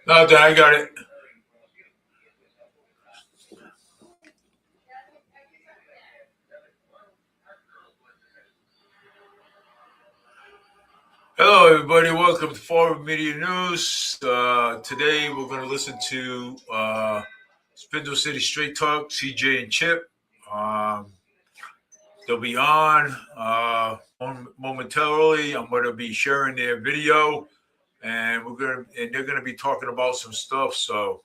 No, I got it. Hello, everybody. Welcome to Forward Media News. Today, we're going to listen to Spindle City Straight Talk, CJ and Chip. They'll be on momentarily. I'm going to be sharing their video, and they're going to be talking about some stuff. So,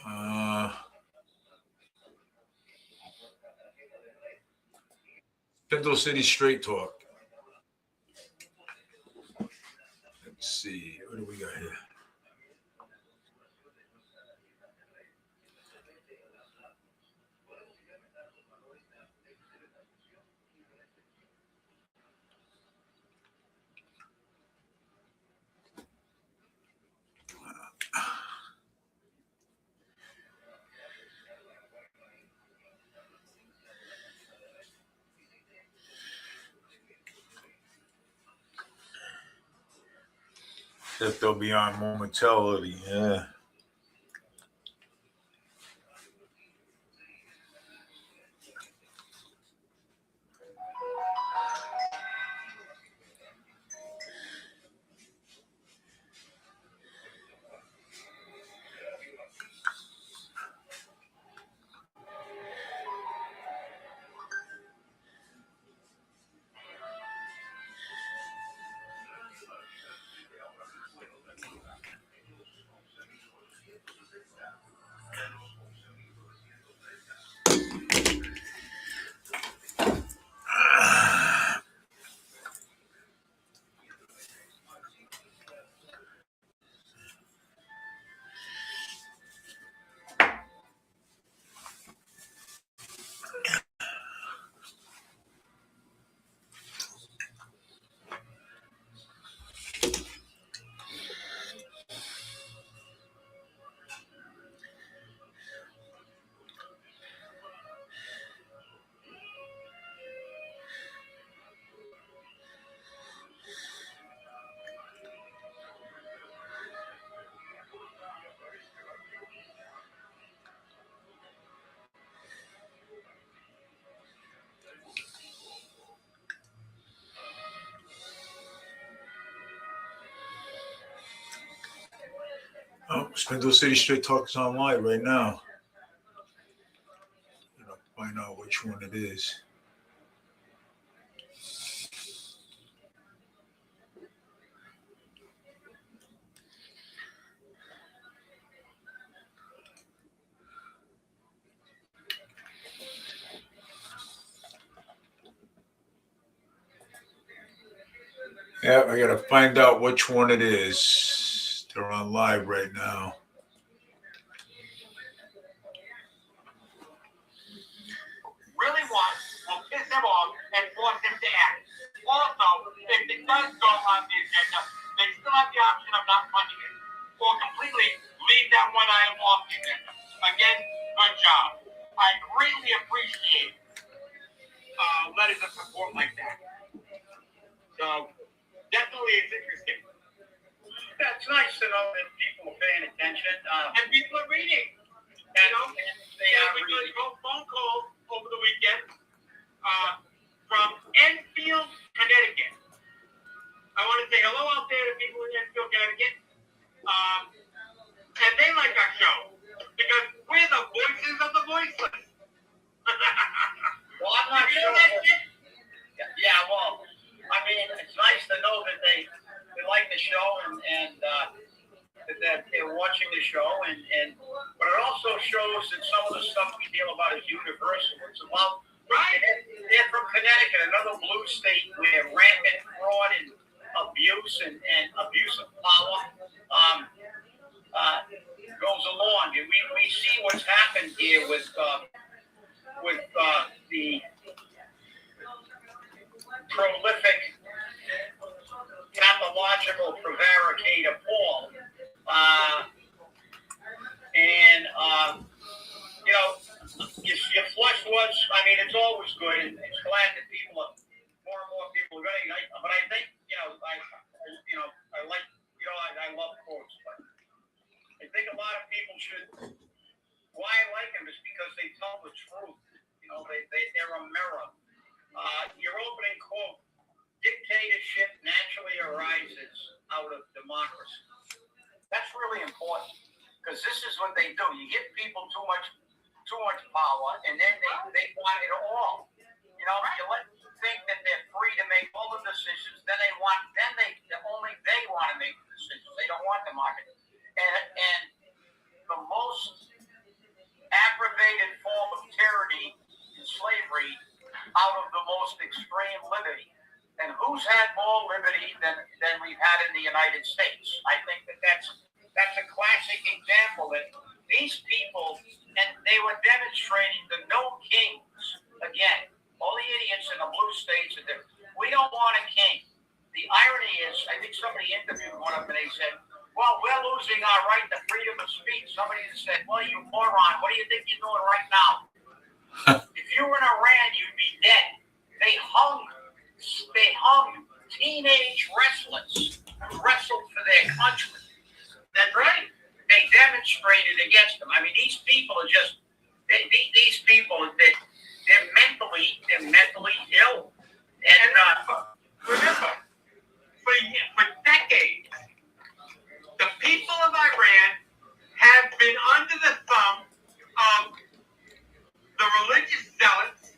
uh, Spindle City Straight Talk. Let's see, what do we got here? That they'll be on momentarily. Yeah. Oh, Spindle City Straight Talk is online right now. Find out which one it is. Yeah, I gotta find out which one it is. They're on live right now. Really want will piss him off and force him to act. Also, if it does go on the agenda, they still have the option of not punching it or completely leave that one item off the agenda. Again, good job. I greatly appreciate letters of support like that. So, definitely it's interesting. Yeah, it's nice to know that people are paying attention. And people are reading. You know, they are reading. We got a phone call over the weekend from Enfield, Connecticut. I want to say hello out there to people in Enfield, Connecticut. And they like our show because we're the voices of the voiceless. Well, I'm not sure. Yeah, well, I mean, it's nice to know that they like the show and that they're watching the show, but it also shows that some of the stuff we deal about is universal. It's about, right? They're from Connecticut, another blue state where rampant fraud and abuse and abuse of power goes along. And we see what's happened here with the prolific good. It's glad that more and more people are going. But I think, I love quotes, but I think a lot of people should. Why I like them is because they tell the truth. They're a mirror. Your opening quote: "Dictatorship naturally arises out of democracy." That's really important because this is what they do. You give people too much power, and then they want it all. You let them think that they're free to make all the decisions. Then only they want to make the decisions. They don't want the market. And the most aggravated form of tyranny is slavery out of the most extreme liberty. And who's had more liberty than we've had in the United States? I think that's a classic example that these people, and they were demonstrating the no kings again. All the idiots in the blue states are there. We don't want a king. The irony is, I think somebody interviewed one of them and they said, well, we're losing our right to freedom of speech. Somebody said, well, you moron, what do you think you're doing right now? If you were in Iran, you'd be dead. They hung teenage wrestlers who wrestled for their country. That's right. They demonstrated against them. I mean, these people are just, these people, they're mentally ill. And remember, for decades, the people of Iran have been under the thumb of the religious zealots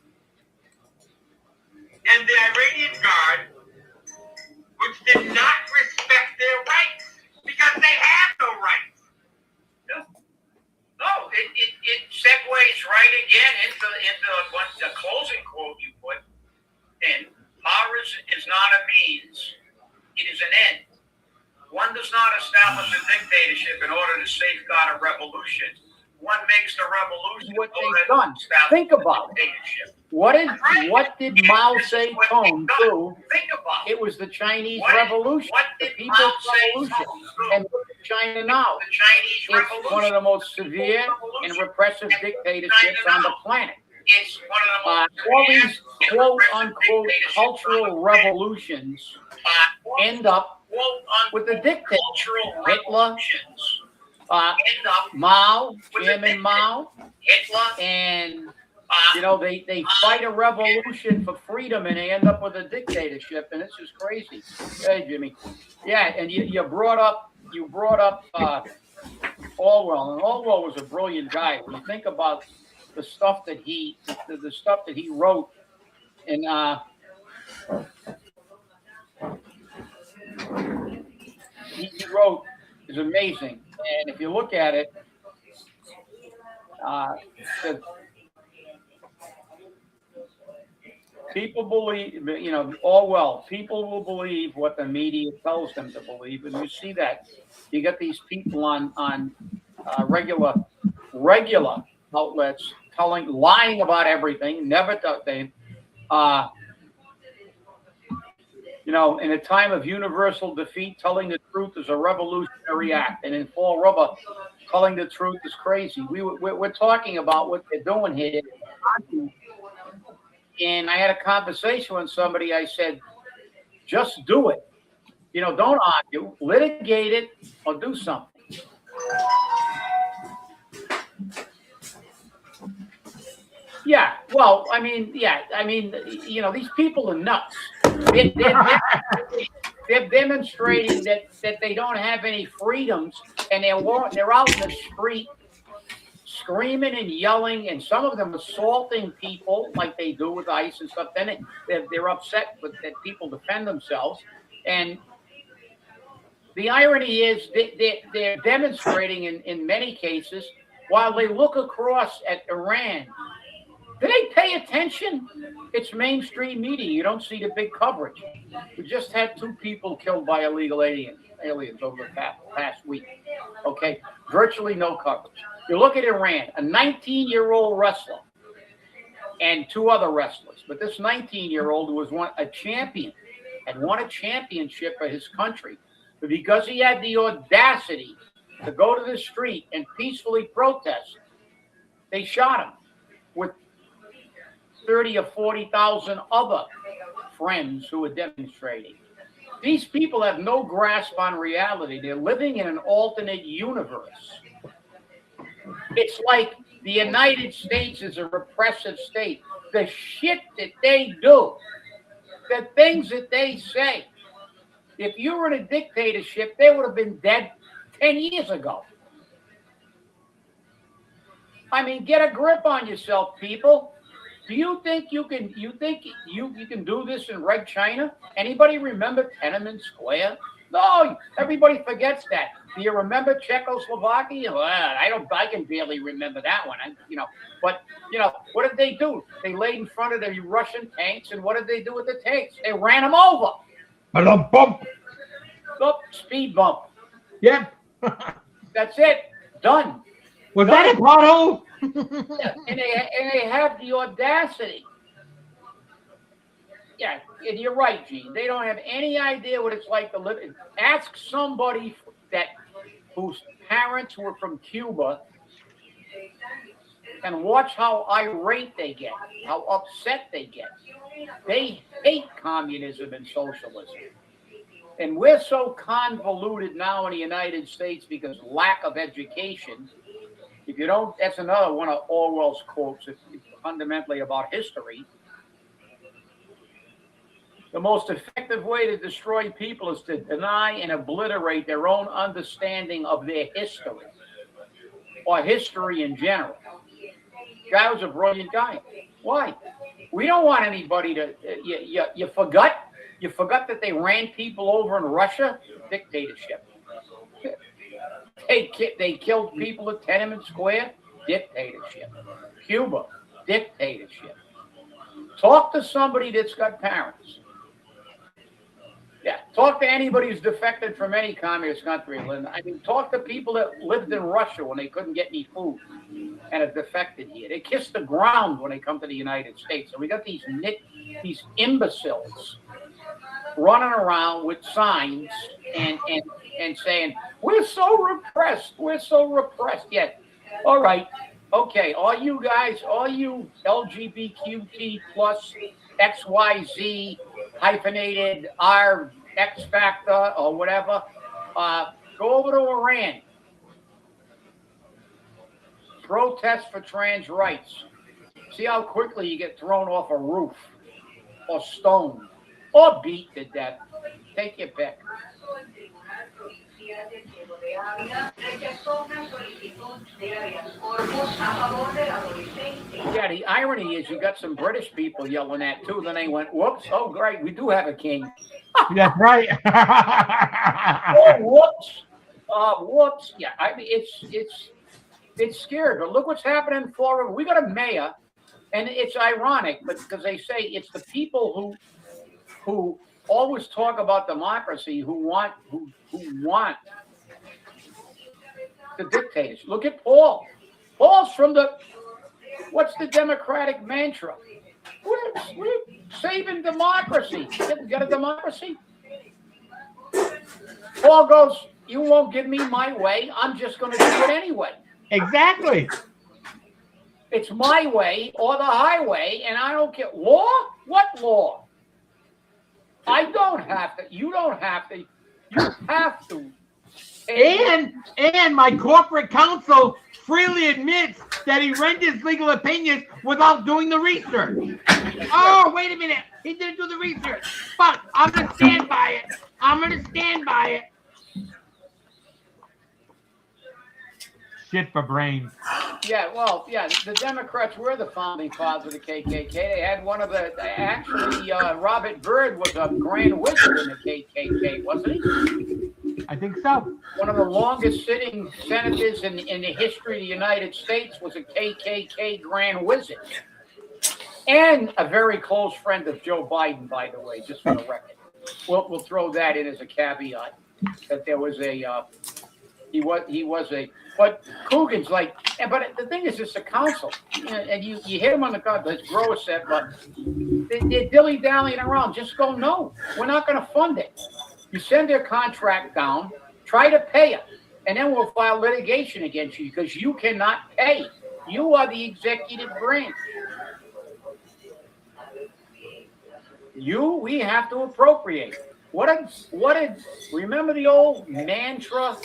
and the Iranian Guard, which did not respect their rights because they have no rights. No, it segues right again into what the closing quote you put in. Power is not a means, it is an end. One does not establish a dictatorship in order to safeguard a revolution. One makes the revolution. What they've done. Think about it. What did Mao Zedong do? Think about it. It was the Chinese Revolution, the People's Revolution. And look at China now. It's one of the most severe and repressive dictatorships on the planet. All these quote-unquote cultural revolutions end up with the dictator. Hitler, Mao, Chairman Mao, and they fight a revolution for freedom and they end up with a dictatorship, and it's just crazy. Hey, Jimmy, yeah, and you brought up Orwell, and Orwell was a brilliant guy. When you think about the stuff that he wrote, and he wrote is amazing. And if you look at it, people believe, Orwell, people will believe what the media tells them to believe. And you see that. You get these people on regular outlets lying about everything, in a time of universal defeat, telling the truth is a revolutionary act. And in Fall Rubber, telling the truth is crazy. We're talking about what they're doing here. And I had a conversation with somebody. I said, just do it. Don't argue. Litigate it or do something. Yeah, well, these people are nuts. They're demonstrating that they don't have any freedoms, and they're out in the street screaming and yelling, and some of them assaulting people like they do with ICE and stuff. Then they're upset that people defend themselves. And the irony is they're demonstrating in many cases while they look across at Iran. Do they pay attention? It's mainstream media. You don't see the big coverage. We just had 2 people killed by illegal aliens over the past week. Okay, virtually no coverage. You look at Iran, a 19-year-old wrestler and 2 other wrestlers. But this 19-year-old was a champion, had won a championship for his country. But because he had the audacity to go to the street and peacefully protest, they shot him with 30 or 40,000 other friends who are demonstrating. These people have no grasp on reality. They're living in an alternate universe. It's like the United States is a repressive state. The shit that they do, the things that they say. If you were in a dictatorship, they would have been dead 10 years ago. I mean, get a grip on yourself, people. Do you think you can do this in Red China? Anybody remember Tiananmen Square? No, everybody forgets that. Do you remember Czechoslovakia? Well, I can barely remember that one. But what did they do? They laid in front of the Russian tanks, and what did they do with the tanks? They ran them over. Bump. Oh, speed bump. Yep. That's it. Done. Was that a pothole? and they have the audacity. Yeah, and you're right, Gene. They don't have any idea what it's like to live. Ask somebody whose parents were from Cuba and watch how irate they get, how upset they get. They hate communism and socialism. And we're so convoluted now in the United States because lack of education. If you don't, that's another one of Orwell's quotes. It's fundamentally about history. The most effective way to destroy people is to deny and obliterate their own understanding of their history or history in general. Guy was a brilliant guy. Why? We don't want anybody to. You forgot that they ran people over in Russia. Dictatorship. They killed people at Tiananmen Square. Dictatorship. Cuba. Dictatorship. Talk to somebody that's got parents. Yeah, talk to anybody who's defected from any communist country. I mean, talk to people that lived in Russia when they couldn't get any food and have defected here. They kiss the ground when they come to the United States. So we got these imbeciles running around with signs and saying, we're so repressed. We're so repressed. Yeah, all right. Okay, all you guys, all you LGBTQ plus XYZ hyphenated R X factor or whatever, go over to Iran. Protest for trans rights. See how quickly you get thrown off a roof or stoned or beat to death. Take your pick. Yeah, the irony is you got some British people yelling that too. Then they went, whoops, oh great, we do have a king. That's right. Oh, whoops. Whoops. Yeah, I mean it's scary, but look what's happening in Florida. We got a mayor, and it's ironic, but because they say it's the people who always talk about democracy who want the dictators. Look at Paul. Paul's from what's the Democratic mantra? We're saving democracy. We got a democracy? Paul goes, you won't give me my way. I'm just going to do it anyway. Exactly. It's my way or the highway, and I don't care. Law? What law? I don't have to. You don't have to. You have to. And my corporate counsel freely admits that he renders legal opinions without doing the research. Oh, wait a minute. He didn't do the research. But I'm going to stand by it. I'm going to stand by it. Shit for brains. Yeah, well, yeah, the Democrats were the founding fathers of the KKK. They had one of the, actually, Robert Byrd was a grand wizard in the KKK, wasn't he? I think so. One of the longest sitting senators in the history of the United States was a KKK grand wizard. And a very close friend of Joe Biden, by the way, just for the record. We'll throw that in as a caveat, that there was he was a, but Coogan's like, but the thing is, it's a council, and you hit him on the gut, as Grower said, but they're dilly-dallying around. Just go, no, we're not going to fund it. You send their contract down, try to pay it, and then we'll file litigation against you because you cannot pay. You are the executive branch. we have to appropriate. What did remember the old mantra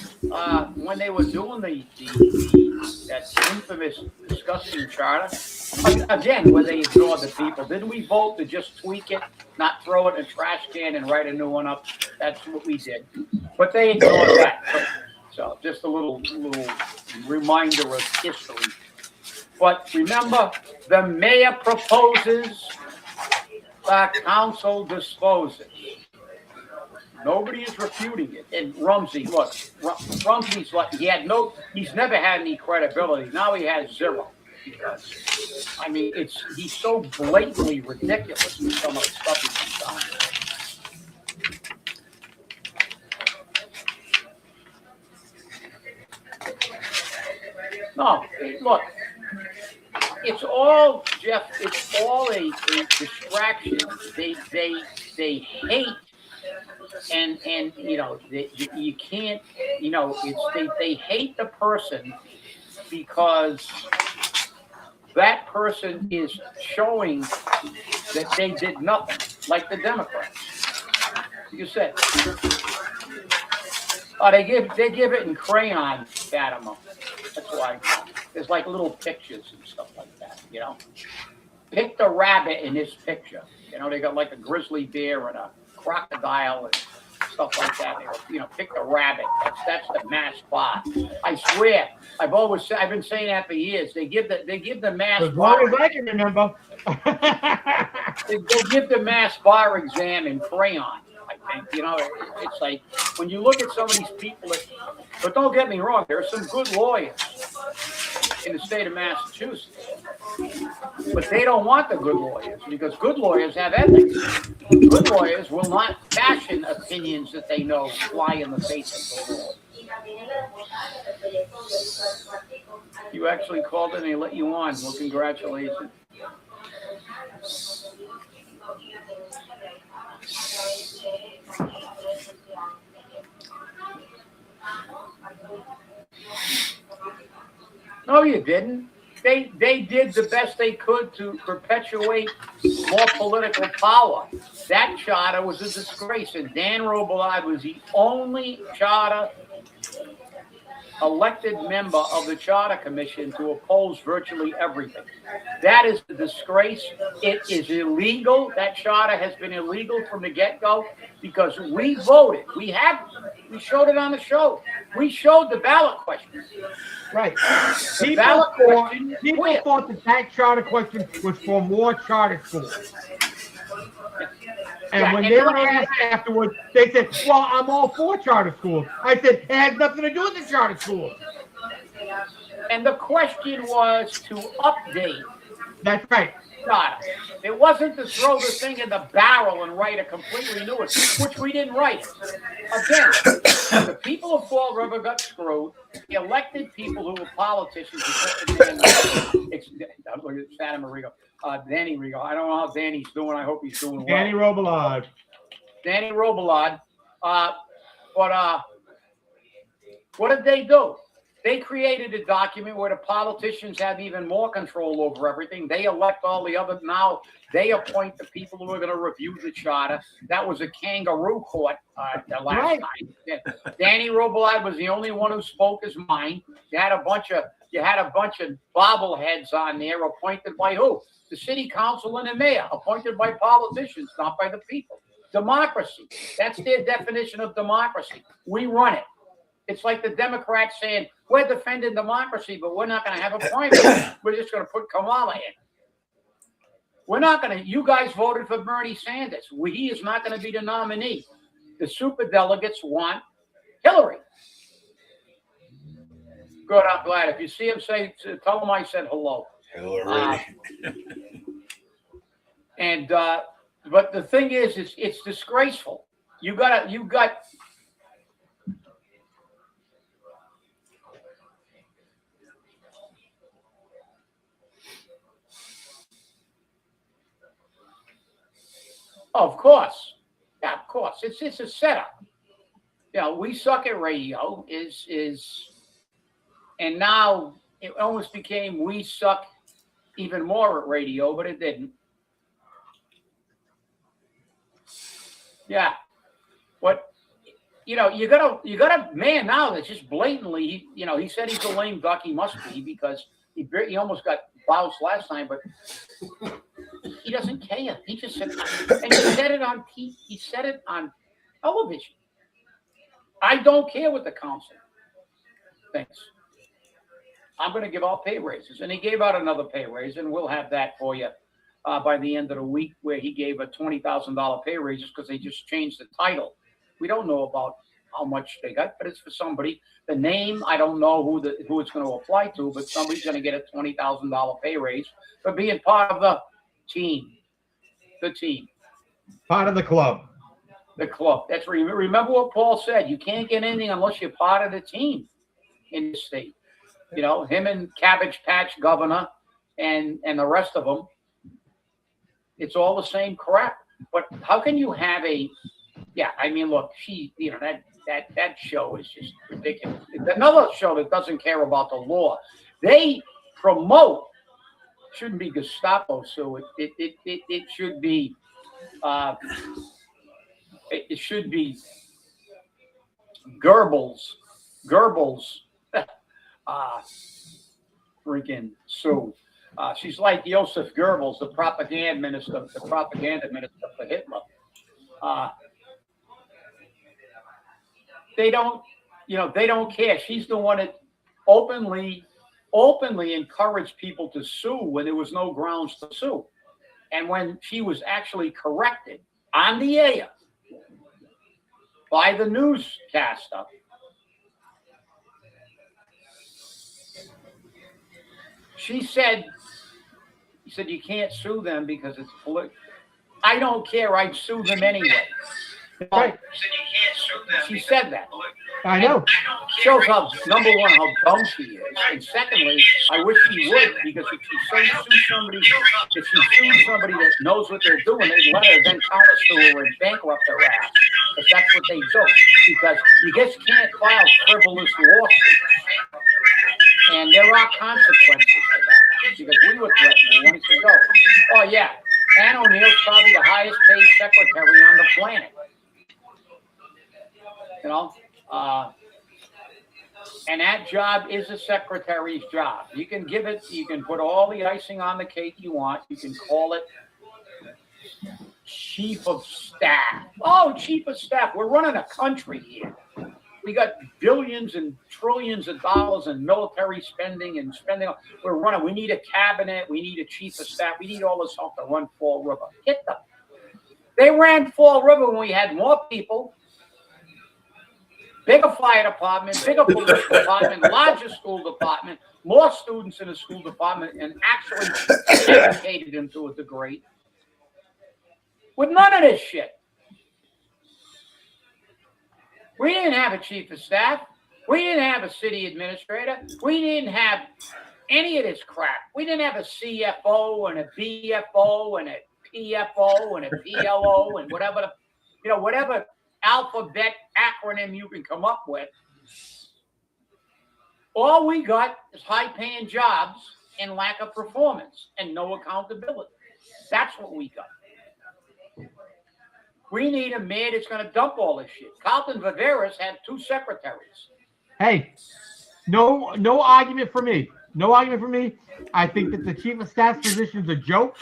when they were doing that infamous disgusting charter? Again, where they ignored the people. Didn't we vote to just tweak it, not throw it in a trash can and write a new one up? That's what we did. But they ignored that. So just a little reminder of history. But remember, the mayor proposes, the council disposes. Nobody is refuting it. And Rumsey, look, Rumsey's like he's never had any credibility. Now he has zero. Because, I mean, he's so blatantly ridiculous with some of the stuff he's done. No, look, it's all, Jeff, it's all a distraction. They hate. And you can't, they hate the person because that person is showing that they did nothing, like the Democrats. You said, they give it in crayon, Fatima. That's why there's like little pictures and stuff like that. Pick the rabbit in this picture. They got like a grizzly bear and a crocodile and stuff like that. Pick the rabbit. That's the mass bar. I swear, I've been saying that for years. They give the mass as bar. long as I can remember. they give the mass bar exam in crayon. I think it's like when you look at some of these people. But don't get me wrong, there are some good lawyers in the state of Massachusetts. But they don't want the good lawyers because good lawyers have ethics. Good lawyers will not fashion opinions that they know fly in the face of the law. You actually called and they let you on. Well, congratulations. No, you didn't. They did the best they could to perpetuate more political power. That charter was a disgrace, and Dan Robillard was the only charter elected member of the Charter Commission to oppose virtually everything. That is a disgrace. It is illegal. That charter has been illegal from the get-go because we voted. We showed it on the show. We showed the ballot question. Right. People thought that charter question was for more charter schools. And when they were asked afterwards, they said, well, I'm all for charter schools. I said, it has nothing to do with the charter schools. And the question was to update. That's right. Charter. It wasn't to throw the thing in the barrel and write a completely new one, which we didn't write. Again, the people of Fall River got screwed. The elected people who were politicians, Santa Maria, Danny Rigo. I don't know how Danny's doing. I hope he's doing well. Danny Robillard. But what did they do? They created a document where the politicians have even more control over everything. They elect all the other. Now they appoint the people who are going to review the charter. That was a kangaroo court the last time. Danny Robillard was the only one who spoke his mind. You had a bunch of bobbleheads on there appointed by who? The city council and the mayor, appointed by politicians, not by the people. Democracy. That's their definition of democracy. We run it. It's like the Democrats saying, we're defending democracy, but we're not going to have a primary. We're just going to put Kamala in. We're not going to, you guys voted for Bernie Sanders. He is not going to be the nominee. The superdelegates want Hillary. Good, I'm glad. If you see him, tell him I said hello. Hillary. But the thing is, it's disgraceful. You got of course. Yeah, of course. It's a setup. We suck at radio and now it almost became we suck even more at radio, but it didn't. Yeah. What? You gotta man now that's just blatantly. He said he's a lame duck. He must be because he almost got bounced last time, but he doesn't care. He just said, and he said it on TV. He said it on television. I don't care what the council thinks. I'm going to give out pay raises. And he gave out another pay raise, and we'll have that for you by the end of the week, where he gave a $20,000 pay raises because they just changed the title. We don't know about how much they got, but it's for somebody. The name, I don't know who it's going to apply to, but somebody's going to get a $20,000 pay raise for being part of the team. The team. Part of the club. The club. That's remember what Paul said. You can't get anything unless you're part of the team in the state. Him and Cabbage Patch Governor and the rest of them. It's all the same crap. But how can you have look, that show is just ridiculous. Another show that doesn't care about the law. They promote, shouldn't be Gestapo, so it should be it should be Goebbels, freaking Sue. She's like Joseph Goebbels, the propaganda minister for Hitler. They don't care. She's the one that openly encouraged people to sue when there was no grounds to sue. And when she was actually corrected on the air by the newscaster, he said you can't sue them because it's political. I don't care. I'd sue them anyway. Right. She said that. I know. Shows how, number one, how dumb she is, and secondly, I wish she would, because if she sues somebody that knows what they're doing, they'd let her then counter-sue her and bankrupt her ass, because that's what they do. Because you just can't file frivolous lawsuits, and there are consequences to that. Because we were threatened once ago. Oh yeah, Ann O'Neill's probably the highest paid secretary on the planet. And that job is a secretary's job. You can put all the icing on the cake you want. You can call it chief of staff. Oh, chief of staff. We're running a country here. We got billions and trillions of dollars in military spending and spending. We need a cabinet. We need a chief of staff. We need all this help to run Fall River. Get them. They ran Fall River when we had more people. Bigger fire department, bigger police department, larger school department, more students in the school department, and actually educated them to a degree. With none of this shit. We didn't have a chief of staff. We didn't have a city administrator. We didn't have any of this crap. We didn't have a CFO and a BFO and a PFO and a PLO and whatever alphabet acronym you can come up with. All we got is high-paying jobs and lack of performance and no accountability. That's what we got. We need a mayor that's going to dump all this shit. Carlton Viveras had 2 secretaries. Hey, no argument for me. No argument for me. I think that the chief of staff position is a joke.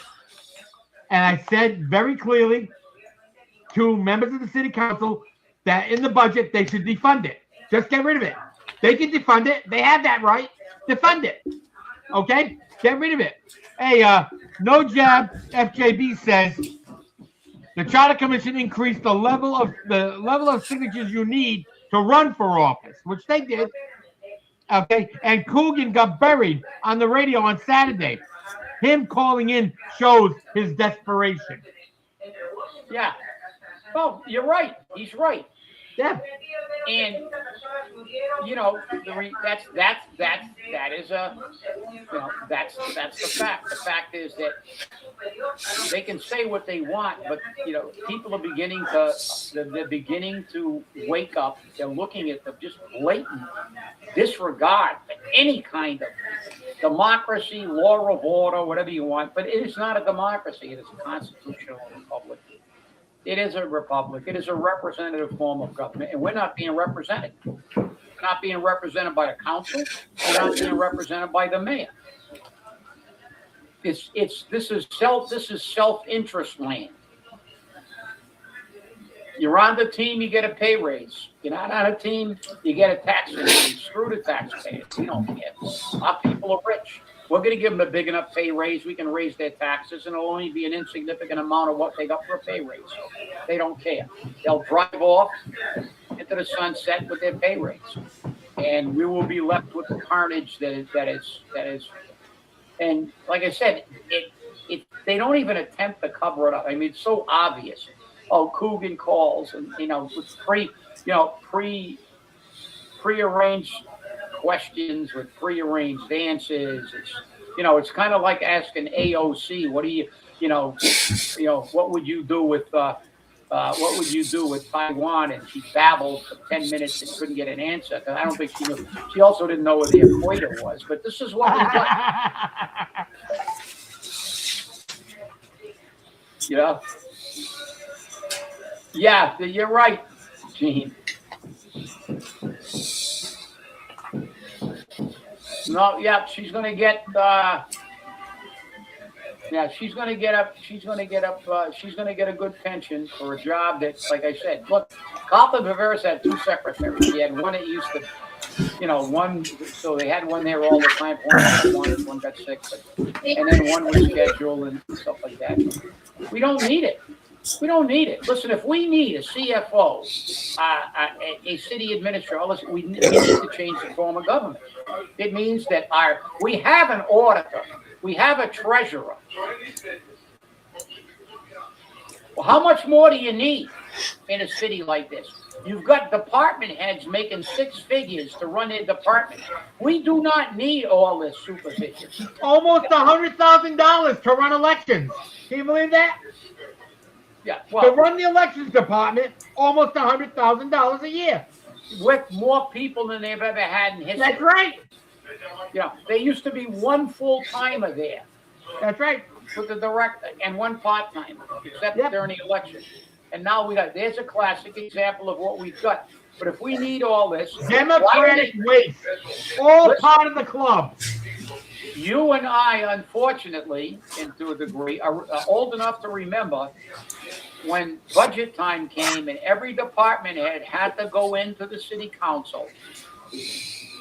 And I said very clearly to members of the city council that in the budget they should defund it. Just get rid of it. They can defund it. They have that right. Defund it. Okay? Get rid of it. Hey, No Jab FJB says the Charter Commission increased the level of signatures you need to run for office, which they did. Okay, and Coogan got buried on the radio on Saturday. Him calling in shows his desperation. Yeah. Oh, you're right. He's right. Yeah. And that's the fact. The fact is that they can say what they want, but people are beginning to wake up. They're looking at the just blatant disregard for any kind of democracy, law of order, whatever you want. But it is not a democracy. It is a constitutional republic. It is a republic. It is a representative form of government, and we're not being represented. We're not being represented by the council. We're not being represented by the mayor. This is self-interest land. You're on the team, you get a pay raise. You're not on a team, you get a tax increase. Screw the taxpayers. We don't care. Our people are rich. We're going to give them a big enough pay raise. We can raise their taxes, and it'll only be an insignificant amount of what they got for a pay raise. They don't care. They'll drive off into the sunset with their pay raise, and we will be left with the carnage that is. And like I said, they don't even attempt to cover it up. I mean, it's so obvious. Oh, Coogan calls, and with pre-arranged questions with pre-arranged answers. It's kind of like asking AOC, what would you do with Taiwan? And she babbled for 10 minutes and couldn't get an answer. Because I don't think she knew. She also didn't know where the equator was. But this is what we got. Yeah, you're right, Gene. No, yeah, she's gonna get a good pension for a job that, like I said, look, Coughlin Viveris had two secretaries. He had one that used to, one, so they had one there all the time. One got sick, and then one was scheduled and stuff like that. We don't need it. We don't need it. Listen, if we need a CFO, a city administrator, listen, we need to change the form of government. It means that we have an auditor, we have a treasurer. Well, how much more do you need in a city like this? You've got department heads making six figures to run their department. We do not need all this supervision. Almost $100,000 to run elections. Can you believe that? Yeah, to run the elections department, almost $100,000 a year. With more people than they've ever had in history. That's right. There used to be one full-timer there. That's right. With the director and one part-timer, except during the election. And now there's a classic example of what we've got. But if we need all this... Democratic waste. All part of the club. You and I, unfortunately, and to a degree, are old enough to remember when budget time came and every department head had to go into the city council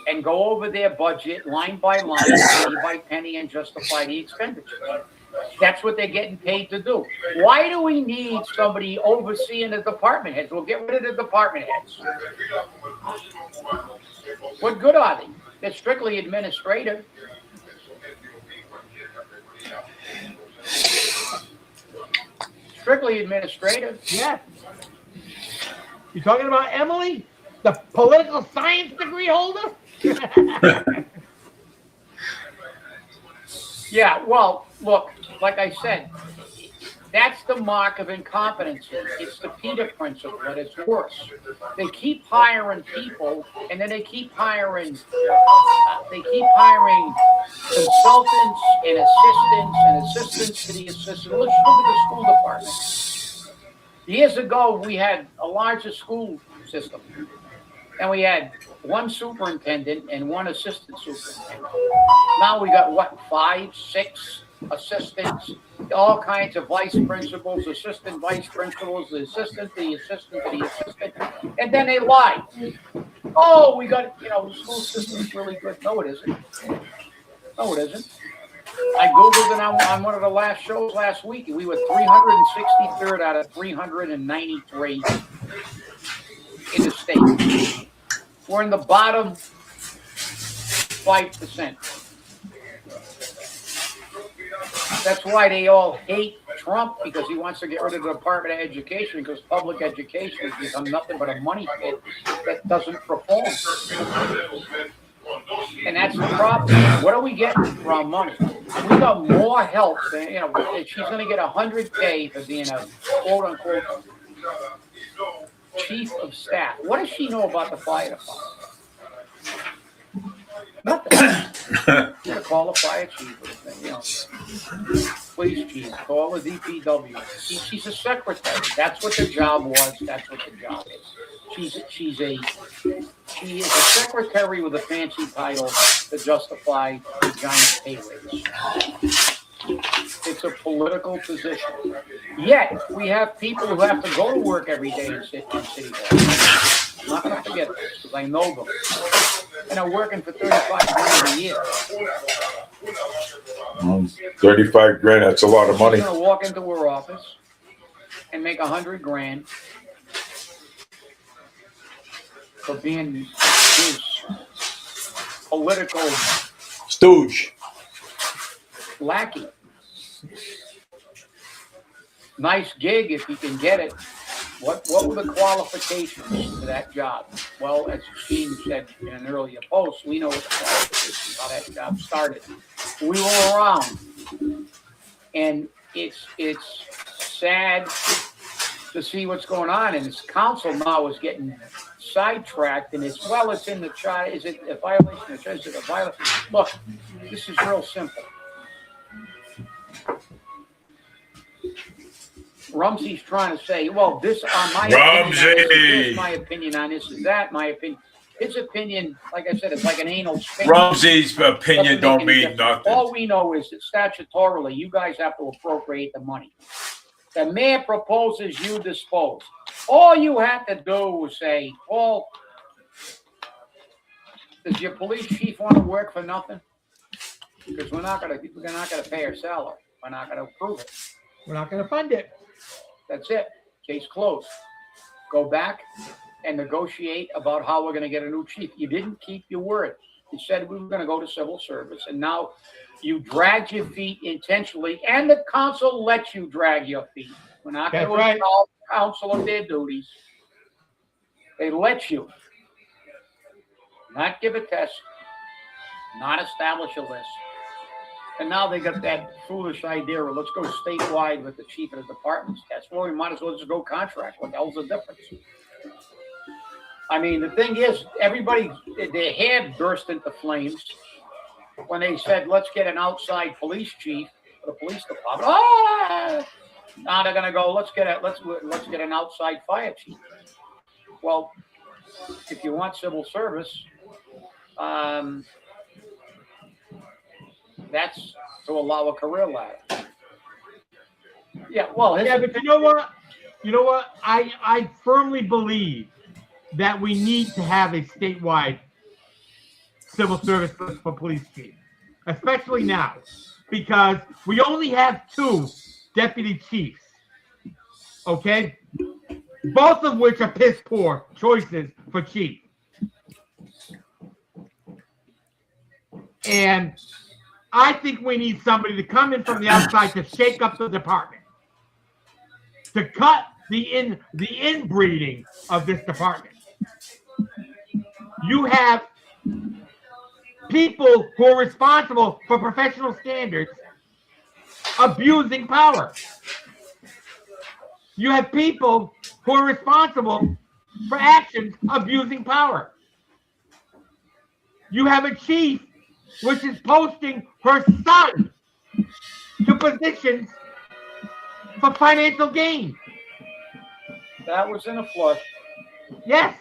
and go over their budget line by line, penny by penny, and justify the expenditure. That's what they're getting paid to do. Why do we need somebody overseeing the department heads? We'll get rid of the department heads. What good are they? They're strictly administrative. Strictly administrative. Yeah. You talking about Emily, the political science degree holder? Yeah, well, look, like I said, that's the mark of incompetency. It's the Peter principle, but it's worse. They keep hiring people, and then they keep hiring consultants and assistants to the assistants. Look at the school department. Years ago, we had a larger school system, and we had one superintendent and one assistant superintendent. Now we got, 5, 6 assistants, all kinds of vice principals, assistant vice principals, the assistant, to the assistant. And then they lie. Oh, we got, the school system's really good. No, it isn't. No, it isn't. I Googled it on one of the last shows last week, and we were 363rd out of 393 in the state. We're in the bottom 5%. That's why they all hate Trump, because he wants to get rid of the Department of Education, because public education has become nothing but a money pit that doesn't perform. And that's the problem. What are we getting for our money? We got more help than, she's going to get $100K for being a quote unquote chief of staff. What does she know about the fire department? Nothing. You gotta call the fire chief, police chief, call the DPW. She's a secretary. That's what the job was. That's what the job is. She is a secretary with a fancy title to justify the giant pay raise. It's a political position. Yet we have people who have to go to work every day in City Hall. I'm not going to forget this because I know them. And are working for $35,000 a year. 35 grand, that's a lot of money. She's going to walk into her office and make $100,000 for being his political stooge, lackey. Nice gig if you can get it. What were the qualifications for that job? Well, as Gene said in an earlier post, we know what the qualifications, how that job started. We were around, and it's sad to see what's going on. And this council now is getting sidetracked, and it's in the child. Is it a violation? Is it a violation? Look, this is real simple. Rumsey's trying to say, well, this on my opinion, my opinion on this is that, my opinion. His opinion, like I said, it's like an anal sphincter. Rumsey's opinion don't mean nothing. All we know is that statutorily, you guys have to appropriate the money. The mayor proposes, you dispose. All you have to do was say, Paul, does your police chief want to work for nothing? Because we're not gonna pay her salary. We're not gonna approve it. We're not going to fund it. That's it. Case closed. Go back and negotiate about how we're going to get a new chief. You didn't keep your word. You said we were going to go to civil service, and now you dragged your feet intentionally, and the council lets you drag your feet. We're not going to absolve the council of their duties. They let you not give a test, not establish a list. And now they got that foolish idea of let's go statewide with the chief of the department's test. Well, we might as well just go contract. What the hell's the difference? I mean, the thing is, everybody, their hair burst into flames when they said, let's get an outside police chief for the police department. Ah! Now they're going to go, let's get an outside fire chief. Well, if you want civil service, that's to allow a career ladder. Yeah, well, but you know what? I firmly believe that we need to have a statewide civil service for police chief, especially now, because we only have 2 deputy chiefs. Okay, both of which are piss poor choices for chief, and I think we need somebody to come in from the outside to shake up the department, to cut the inbreeding of this department. You have people who are responsible for professional standards abusing power. You have people who are responsible for actions abusing power. You have a chief which is posting her son to positions for financial gain. That was in a flush. Yes.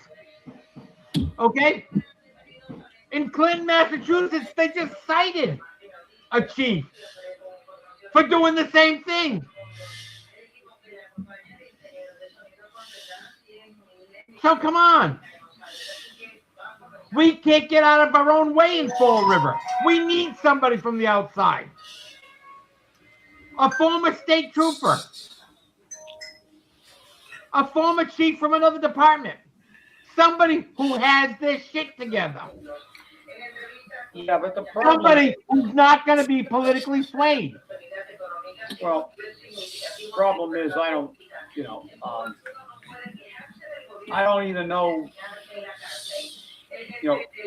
Okay. In Clinton, Massachusetts, they just cited a chief for doing the same thing. So come on. We can't get out of our own way in Fall River. We need somebody from the outside. A former state trooper. A former chief from another department. Somebody who has their shit together. Yeah, but the problem... Somebody who's not going to be politically swayed. Well, the problem is I don't even know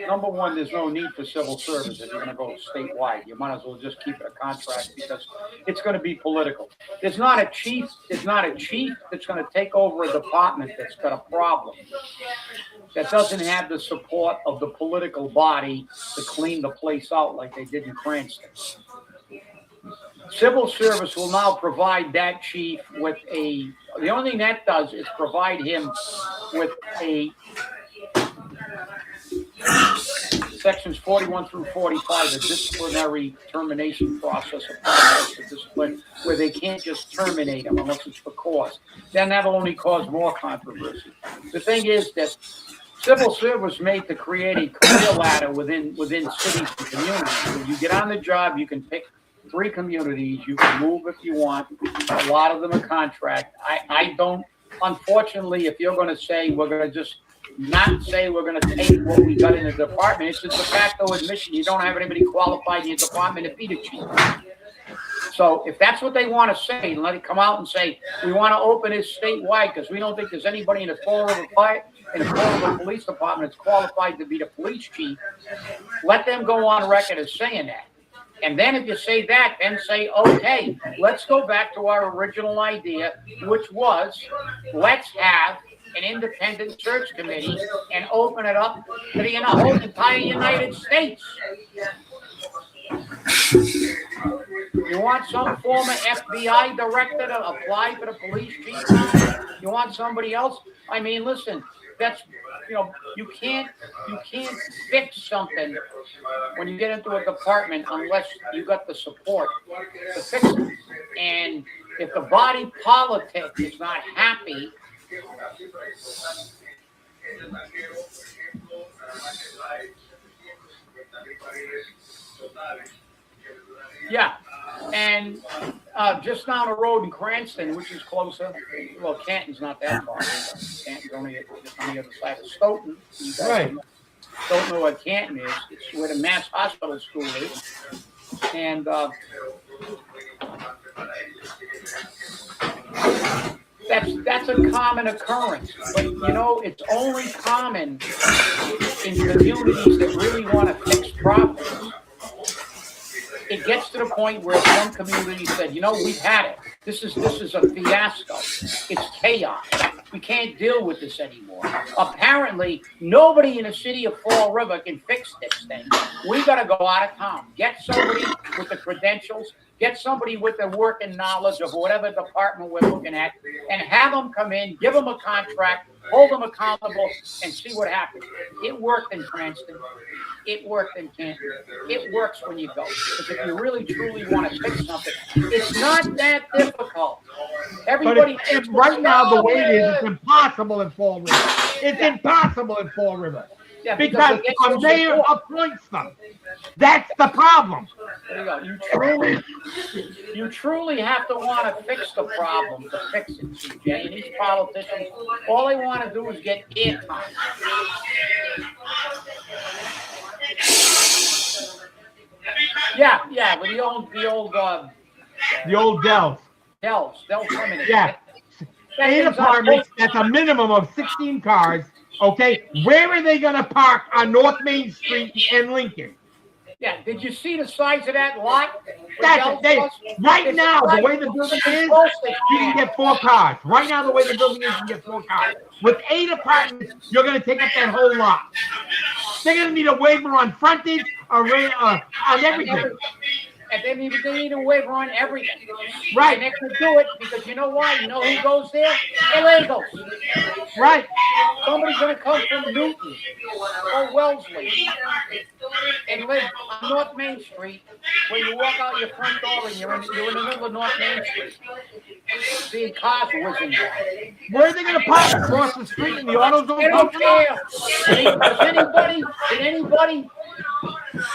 number one, there's no need for civil service if you're going to go statewide. You might as well just keep it a contract because it's going to be political. There's not a chief that's going to take over a department that's got a problem, that doesn't have the support of the political body to clean the place out like they did in Cranston. Civil service will now provide that chief with the only thing that does is provide him with a sections 41 through 45, the disciplinary termination process of discipline, where they can't just terminate him unless it's for cause. Then that'll only cause more controversy. The thing is that civil service made to create a career ladder within cities and communities. When you get on the job, you can pick 3 communities. You can move if you want. A lot of them are contract. I don't. Unfortunately, if you're going to say we're going to just not say we're going to take what we got in the department, it's just de facto admission. You don't have anybody qualified in your department to be the chief. So if that's what they want to say, let it come out and say we want to open this statewide because we don't think there's anybody in the Fall River Police Department that's qualified to be the police chief. Let them go on record as saying that. And then if you say that, then say, okay, let's go back to our original idea, which was let's have an independent search committee and open it up to the whole entire United States. You want some former FBI director to apply for the police chief? You want somebody else? I mean, listen, that's, you can't fix something when you get into a department unless you got the support to fix it. And if the body politic is not happy, yeah, and just down the road in Cranston, which is closer. Well, Canton's not that far. Canton's only just on the other side of Stoughton. You guys Right. don't know what Canton is. It's where the Mass Hospital School is, and that's a common occurrence. But it's only common in communities that really want to fix problems. It gets to the point where some communities said, we've had it. This is a fiasco. It's chaos. We can't deal with this anymore. Apparently, nobody in the city of Fall River can fix this thing. We got to go out of town. Get somebody with the credentials. Get somebody with the working knowledge of whatever department we're looking at, and have them come in, give them a contract, hold them accountable, and see what happens. It worked in Cranston. It worked in Canton. It works when you go. Because if you really, truly want to fix something, it's not that difficult. Everybody. But right now, the way it is, it's impossible in Fall River. It's impossible in Fall River. Yeah, because a mayor appoints them. That's the problem. There you go. You truly have to want to fix the problem to fix it, CJ. And these politicians, all they want to do is get airtime. Yeah, with the old Dells. They'll come in. Yeah. 8 apartments, that's a minimum of 16 cars. Okay, where are they going to park on North Main Street and Lincoln? Yeah, did you see the size of that lot? Right now, the way the building is, you can get 4 cars. Right now, the way the building is, you can get 4 cars. With 8 apartments, you're going to take up that whole lot. They're going to need a waiver on frontage or on everything. And they need a waiver on everything. Right. And they can do it because you know why? You know who goes there? Illegals. Right. Somebody's going to come from Newton or Wellesley and live on North Main Street where you walk out your front door and you're in the middle of North Main Street. Seeing cars whizzing by. Where are they going to park? Across the street in the AutoZone? They don't care. Did anybody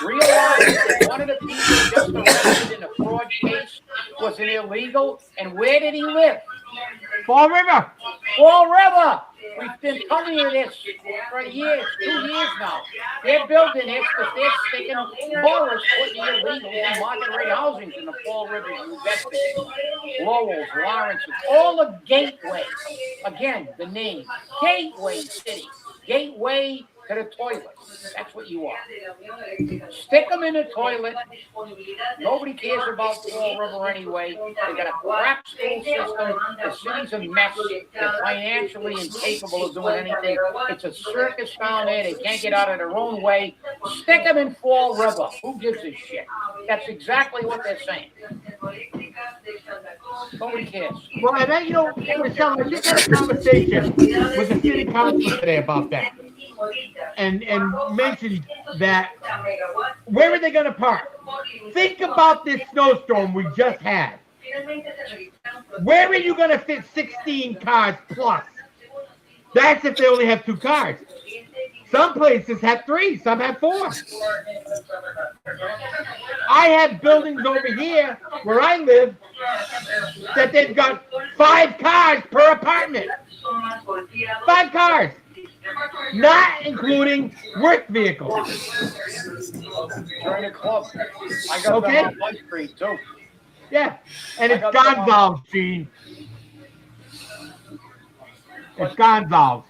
realize that one of the people just arrested in a fraud case was an illegal? And where did he live? Fall River. Fall River. We've been telling you this for years, 2 years now. They're building this because they're sticking borders, putting illegal in market rate housing in the Fall River. You invested Lowell's, Lawrence, all the Gateway. Again, the name Gateway City. Gateway to the toilet. That's what you are. Stick them in the toilet. Nobody cares about Fall River anyway. They got a crap school system. The city's a mess. They're financially incapable of doing anything. It's a circus down there. They can't get out of their own way. Stick them in Fall River. Who gives a shit? That's exactly what they're saying. Nobody cares. Well, and then, Michelle, I just had a conversation with the city council today about that. And mentioned that where are they going to park? Think about this snowstorm we just had. Where are you going to fit 16 cars plus? That's if they only have 2 cars. Some places have 3, some have 4. I have buildings over here where I live that they've got 5 cars per apartment. 5 cars. Not including work vehicles. Join a club. I got them on my street too. Yeah, and it's Gonzalez, Gene. It's Gonzalez.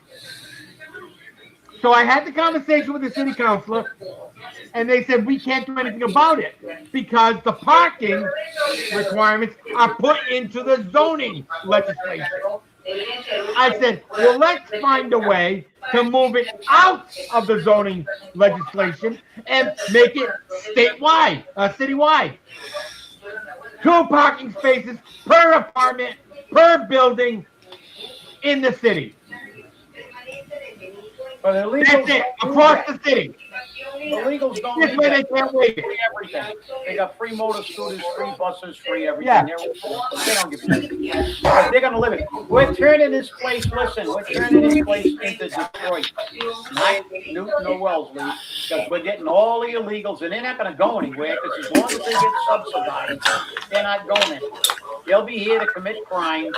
So I had the conversation with the city councilor, and they said we can't do anything about it because the parking requirements are put into the zoning legislation. I said, well, let's find a way to move it out of the zoning legislation and make it statewide, citywide. 2 parking spaces per apartment, per building in the city. But the That's it, across the city. The legals don't This way they can't wait it. free everything. They got free motor scooters, free buses, free everything. Yeah. They don't give a shit. But they're gonna live it. We're turning this place, listen, we're turning this place into Detroit. Not Newton or Wellesley, because we're getting all the illegals, and they're not gonna go anywhere, because as long as they get subsidized, they're not going anywhere. They'll be here to commit crime,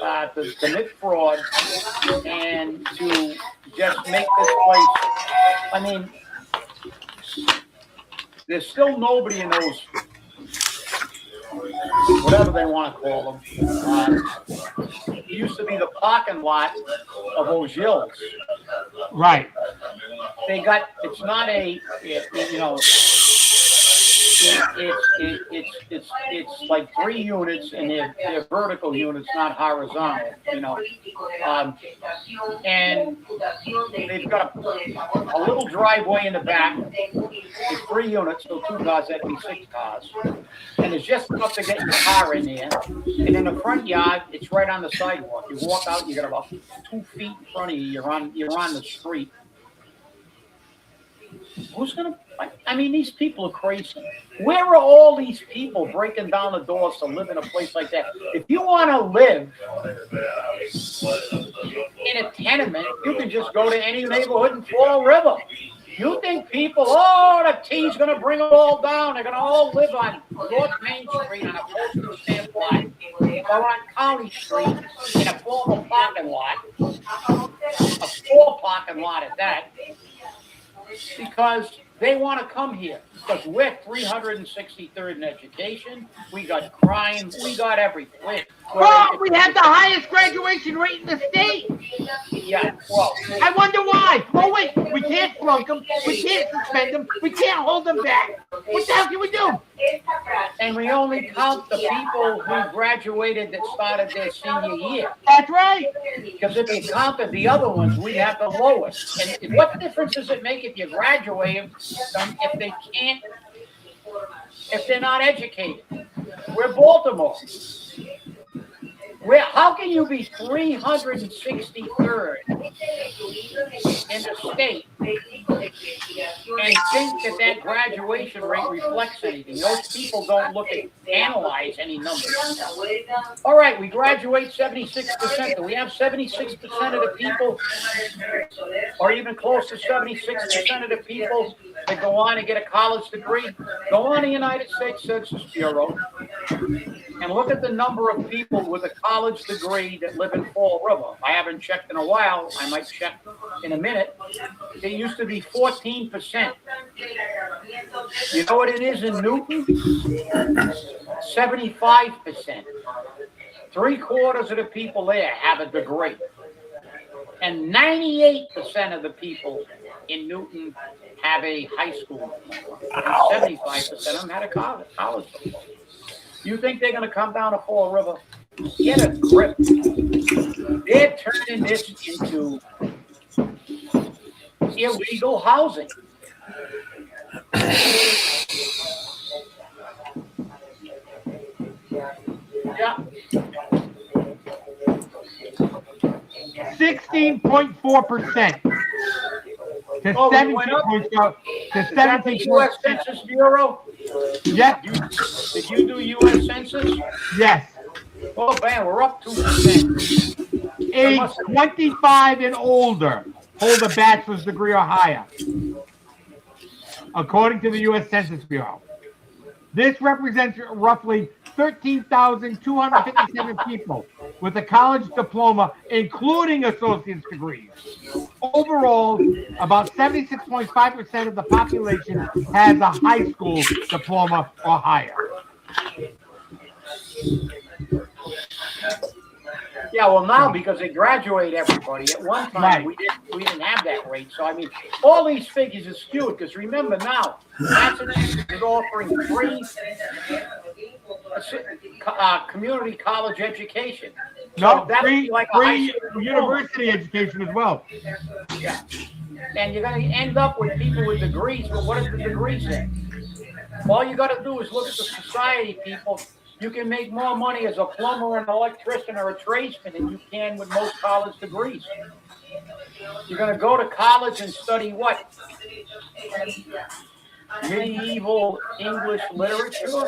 to commit fraud, and to just make this place, I mean, there's still nobody in those, whatever they want to call them. It used to be the parking lot of O'Gills. Right. They got, it's not a, you know, it's like 3 units, and they're vertical units, not horizontal, you know. And they've got a little driveway in the back. It's 3 units, so 2 cars, that'd be 6 cars. And it's just enough to get your car in there. And in the front yard, it's right on the sidewalk. You walk out, you got about 2 feet in front of you. You're on the street. Who's gonna? I mean, these people are crazy. Where are all these people breaking down the doors to live in a place like that? If you want to live in a tenement, you can just go to any neighborhood in Fall River. You think people, the T's going to bring them all down. They're going to all live on North Main Street on a postage stamp lot, or on County Street in a formal parking lot, a full parking lot at that, because they want to come here, because we're 363rd in education. We got crime. We got everything. Well, we have the highest graduation rate in the state. Yeah, well, I wonder why. Oh, wait, we can't flunk them. We can't suspend them. We can't hold them back. What the hell can we do? and we only count the people who graduated that started their senior year. That's right. Because if you counted the other ones, we'd have the lowest. And what difference does it make if you graduate them if they can't, if they're not educated? We're Baltimore. How can you be 363rd in the state and think that graduation rate reflects anything? Those people don't look at, analyze any numbers. All right, we graduate 76%. Do we have 76% of the people, or even close to 76% of the people that go on and get a college degree? Go on the United States Census Bureau and look at the number of people with a college degree that live in Fall River. I haven't checked in a while. I might check in a minute. It used to be 14%. You know what it is in Newton? 75%. 3/4 of the people there have a degree. And 98% of the people in Newton have a high school diploma, and 75% of them had a college diploma. You think they're going to come down to Fall River? Get a grip. They're turning this into illegal housing. Yeah. 16.4%. To Oh, we 17 went up? to Is that the 17. U.S. Census Bureau? Yes, Did you do U.S. Census? yes. Oh, man, we're up 2%. Age 25 and older hold a bachelor's degree or higher, according to the U.S. Census Bureau. This represents roughly 13,257 people with a college diploma, including associate's degrees. Overall, about 76.5% of the population has a high school diploma or higher. Yeah, well, now because they graduate everybody. At one time, Right. we didn't have that rate. So, I mean, all these figures are skewed because remember now, Massachusetts is offering free community college education. No, that would free, be like a high free school university education as well. Yeah. And you're going to end up with people with degrees, but what does the degree say? All you got to do is look at the society, people. You can make more money as a plumber, an electrician, or a tradesman than you can with most college degrees. You're going to go to college and study what? Medieval English literature?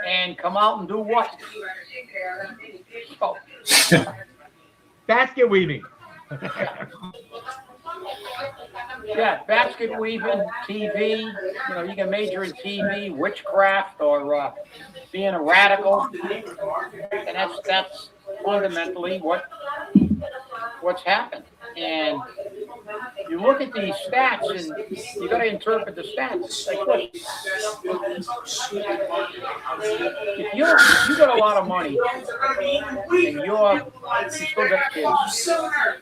And come out and do what? So, Basket weaving. yeah, basket weaving, TV. You know, you can major in TV, witchcraft, or being a radical, and that's fundamentally what's happened. And you look at these stats, and you got to interpret the stats. Like, look, if you got a lot of money and you still got kids,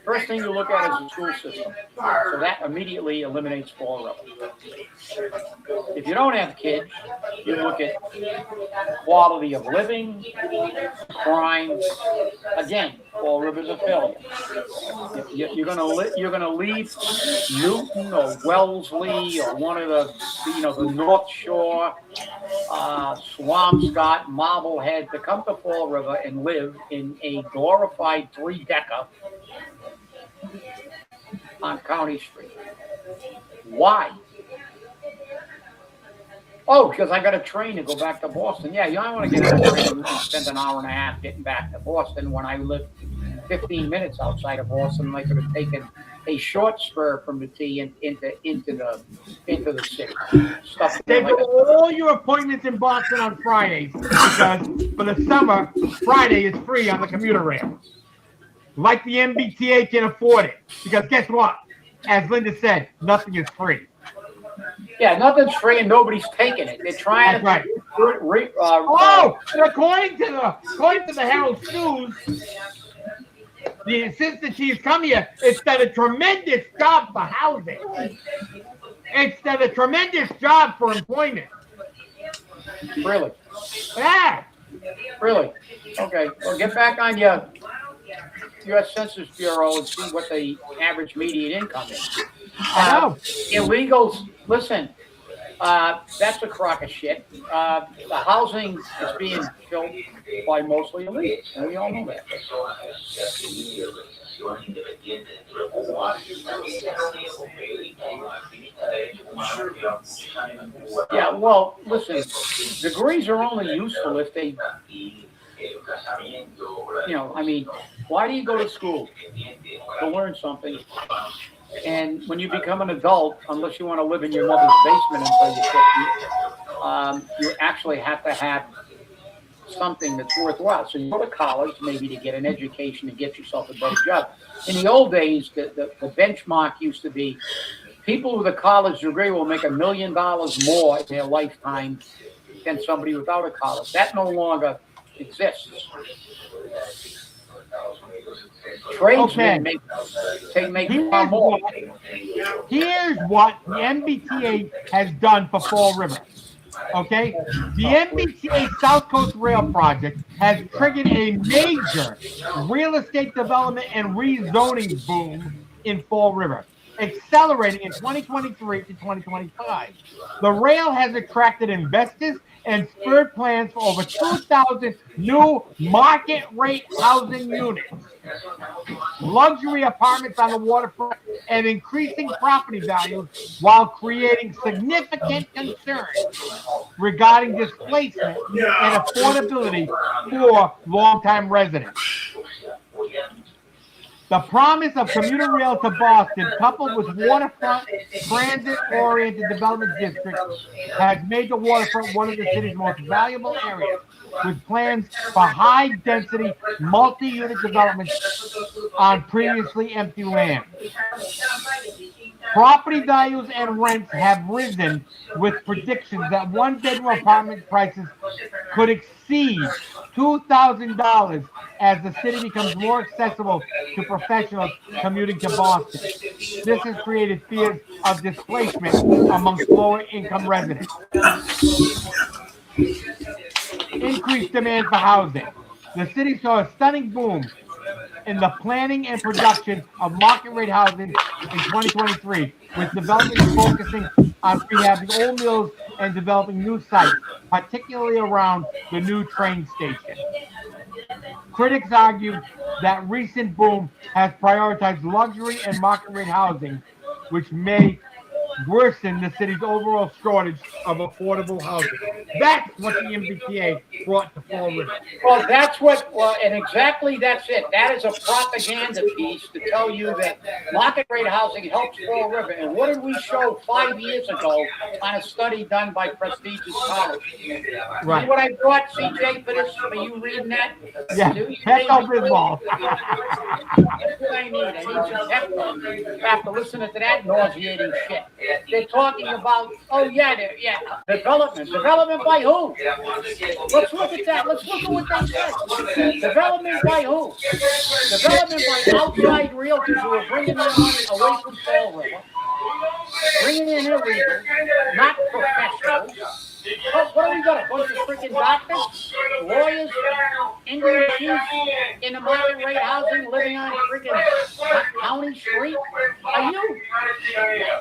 first thing you look at is the school system. So that immediately eliminates Fall River. If you don't have kids, you look at quality of living, crime. Again, Fall River's a failure. You're gonna leave Newton or Wellesley or one of the North Shore, Swampscott, Marblehead to come to Fall River and live in a glorified 3-decker on County Street. Why? Oh, because I got a train to go back to Boston. Yeah, I want to get on a train and spend an hour and a half getting back to Boston when I lived 15 minutes outside of Boston. I could have taken a short spur from the T into the city. Stuff Take like all your appointments in Boston on Fridays because for the summer, Friday is free on the commuter rail. Like the MBTA can afford it. Because guess what? As Linda said, nothing is free. Yeah, nothing's free and nobody's taking it. They're trying to. Right. According to the Herald News, the assistant chief come here. It's done a tremendous job for housing. It's done a tremendous job for employment. Really? Yeah. Really? Okay. Well, get back on your U.S. Census Bureau and see what the average median income is. Illegals, listen, that's a crock of shit. The housing is being filled by mostly illegals, and we all know that. Yeah, well, listen, degrees are only useful if they, I mean, why do you go to school? To learn something. And when you become an adult, unless you want to live in your mother's basement until you're 50, you actually have to have something that's worthwhile. So you go to college, maybe to get an education and get yourself a better job. In the old days, the benchmark used to be people with a college degree will make $1 million more in their lifetime than somebody without a college. That no longer exists. Tradesmen make far more. Here's what the MBTA has done for Fall River. Okay, the MBTA South Coast Rail Project has triggered a major real estate development and rezoning boom in Fall River, accelerating in 2023 to 2025. The rail has attracted investors and spurred plans for over 2,000 new market rate housing units, luxury apartments on the waterfront, and increasing property values, while creating significant concerns regarding displacement and affordability for longtime residents. The promise of commuter rail to Boston, coupled with waterfront transit-oriented development districts, has made the waterfront one of the city's most valuable areas, with plans for high-density, multi-unit developments on previously empty land. Property values and rents have risen, with predictions that one-bedroom apartment prices could exceed $2,000 as the city becomes more accessible to professionals commuting to Boston. This has created fears of displacement amongst lower-income residents. Increased demand for housing. The city saw a stunning boom in the planning and production of market rate housing in 2023, with development focusing on rehabbing old mills and developing new sites, particularly around the new train station. Critics argue that recent boom has prioritized luxury and market rate housing, which may worsen the city's overall shortage of affordable housing. That's what the MBTA brought to Fall River. Well, that's what, and exactly that's it. That is a propaganda piece to tell you that market rate housing helps Fall River. And what did we show 5 years ago on a study done by prestigious college? Right. See what I brought, CJ, for this? Are you reading that? Yeah, Pepto-Bismol. That's what I need. I need some Pepto after listening to that nauseating shit. They're talking about, development. Development by who? Let's look at that. Let's look at what they said. Development by who? Development by outside realtors who are bringing their money away from Fall River, bringing in illegal, not professionals. What do we got? A bunch of freaking doctors, lawyers, Indian chiefs in the market rate housing, living on freaking county street? Are you?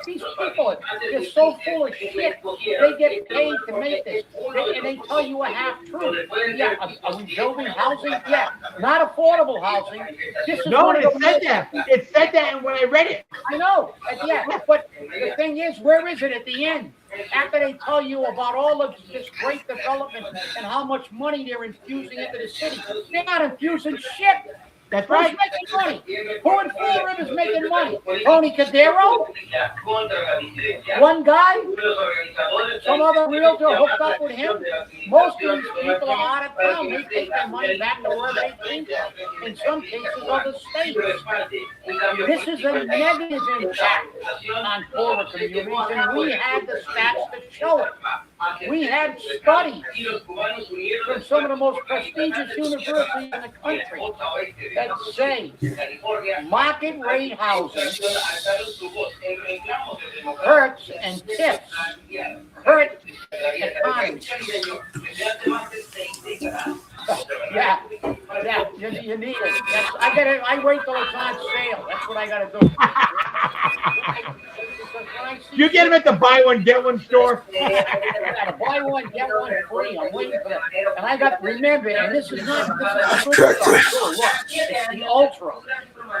These people, they're so full of shit. They get paid to make this, and they tell you a half truth. Yeah, are we building housing? Yeah, not affordable housing. This is No, it said that. It said that, and when I read it, I know. Yeah, but the thing is, where is it at the end? After they tell you about all of this great development and how much money they're infusing into the city, they're not infusing shit. that's Who's right. making money? Who in Fall River is making money? Tony Cadero? One guy? Some other realtor hooked up with him? Most of these people are out of town. They take their money back to where they came from. In some cases, other states. This is a negative impact on poorer communities, and we had the stats to show it. We had studies from some of the most prestigious universities in the country that say market rate housing hurts and tips hurt the economy. Yeah, you need it. I wait till it's on sale. That's what I gotta do. You get them at the buy one get one store. Yeah, buy one get one free. I'm waiting for that. And I got remember, and this is not this is Exactly. Look, it's the Ultra.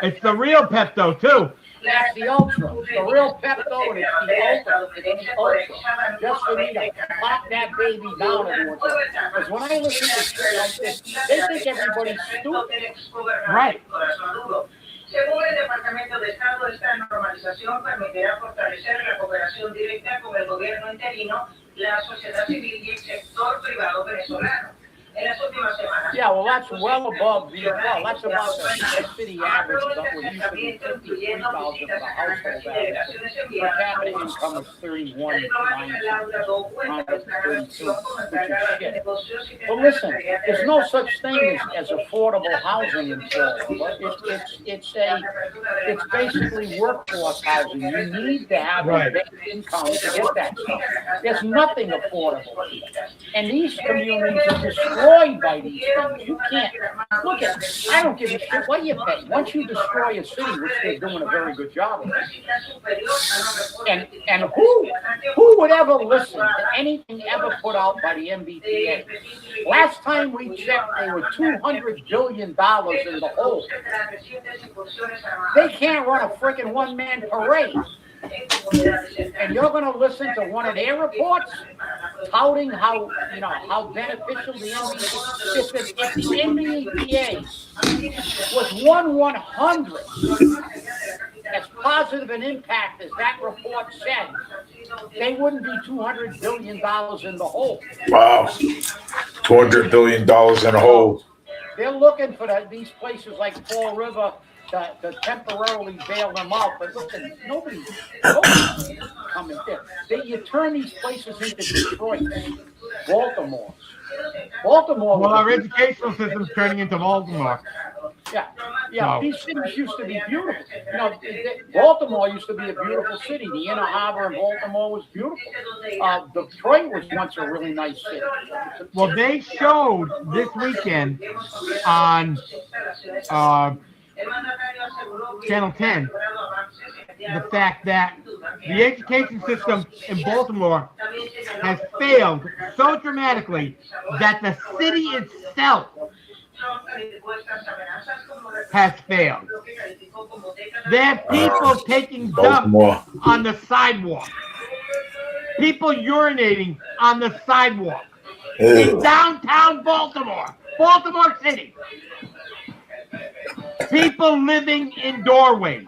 It's the real Pepto too. That's the Ultra. The real Pepto, and it's the Ultra. It's the Ultra. Just for me to pop that baby down every once in a while. Because when I listen to shit like this, they think everybody's stupid. Right. Según el Departamento de Estado, esta normalización permitirá fortalecer la cooperación directa con el gobierno interino, la sociedad civil y el sector privado venezolano. Yeah, well, that's well above the, well, that's about the city average, but we used to be 53,000 for the household average. Per capita income was 31,932, which is shit. But listen, there's no such thing as affordable housing in Florida. It's basically workforce housing. You need to have a big income to get that stuff. There's nothing affordable here. And these communities are destroyed by these things. You can't look at. I don't give a shit what you pay. Once you destroy a city, which they're doing a very good job of, and who would ever listen to anything ever put out by the MBTA? Last time we checked, they were $200 billion in the hole. They can't run a freaking one-man parade. And you're going to listen to one of their reports touting how beneficial the MBTA is. If the MBTA was 1/100 as positive an impact as that report said, they wouldn't be $200 billion in the hole. Wow, $200 billion in a hole. They're looking for these places like Fall River to temporarily bail them out. But listen, nobody's coming there. You turn these places into Detroit, Baltimore. Well, our educational system's turning into Baltimore. Yeah. So. These cities used to be beautiful. Baltimore used to be a beautiful city. The Inner Harbor in Baltimore was beautiful. Detroit was once a really nice city. Well, they showed this weekend on Channel 10 the fact that the education system in Baltimore has failed so dramatically that the city itself has failed. There are people taking dumps on the sidewalk. People urinating on the sidewalk. In downtown Baltimore. Baltimore City. People living in doorways.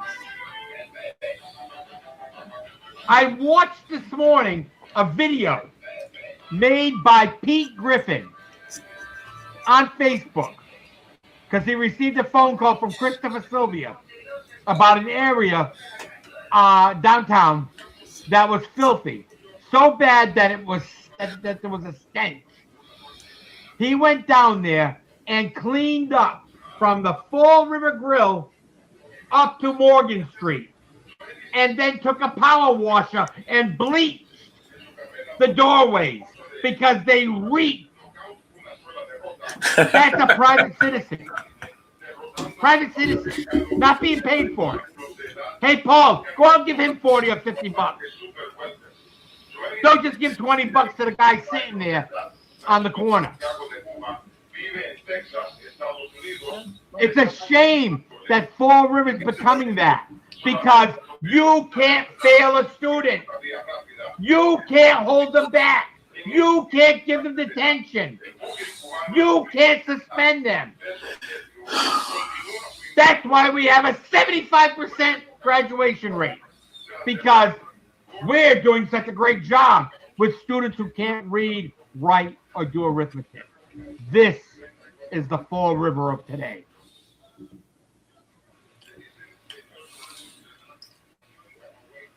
I watched this morning a video made by Pete Griffin on Facebook because he received a phone call from Christopher Sylvia about an area downtown that was filthy, so bad that that there was a stench. He went down there and cleaned up from the Fall River Grill up to Morgan Street, and then took a power washer and bleached the doorways because they reeked. That's a private citizen. Private citizen, not being paid for it. Hey, Paul, go out and give him 40 or 50 bucks. Don't just give 20 bucks to the guy sitting there on the corner. It's a shame that Fall River is becoming that, because you can't fail a student. You can't hold them back. You can't give them detention. You can't suspend them. That's why we have a 75% graduation rate, because we're doing such a great job with students who can't read, write, or do arithmetic. This is the Fall River of today.